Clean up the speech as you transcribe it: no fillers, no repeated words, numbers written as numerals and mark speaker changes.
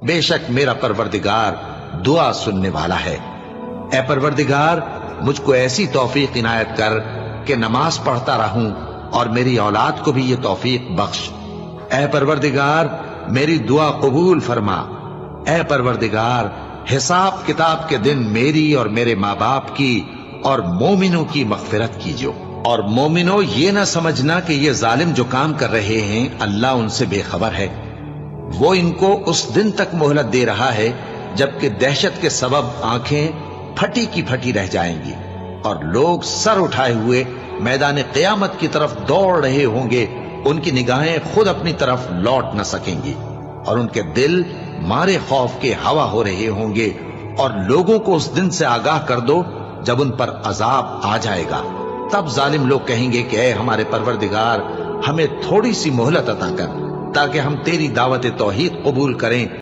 Speaker 1: बेशक मेरा परवरदिगार दुआ सुनने वाला है। ए परवरदिगार, मुझको ऐसी तौफीक इनायत कर कि नमाज पढ़ता रहूं और मेरी औलाद को भी ये तौफीक बख्श। ए परवरदिगार, मेरी दुआ कबूल फरमा। ए परवरदिगार, हिसाब किताब के दिन मेरी और मेरे माँ बाप की और मोमिनों की मगफिरत कीजिए। और मोमिनो, ये ना समझना कि ये जालिम जो काम कर रहे हैं अल्लाह उनसे बेखबर है। वो इनको उस दिन तक मोहलत दे रहा है जबकि दहशत के सबब आंखें फटी की फटी रह जाएंगी और लोग सर उठाए हुए मैदान क़यामत की तरफ दौड़ रहे होंगे। उनकी निगाहें खुद अपनी तरफ लौट न सकेंगी और उनके दिल मारे खौफ के हवा हो रहे होंगे। और लोगों को उस दिन से आगाह कर दो जब उन पर अजाब आ जाएगा। तब जालिम लोग कहेंगे कि ऐ हमारे परवरदिगार, हमें थोड़ी सी मोहलत अता कर ताकि हम तेरी दावत तौहीद कबूल करें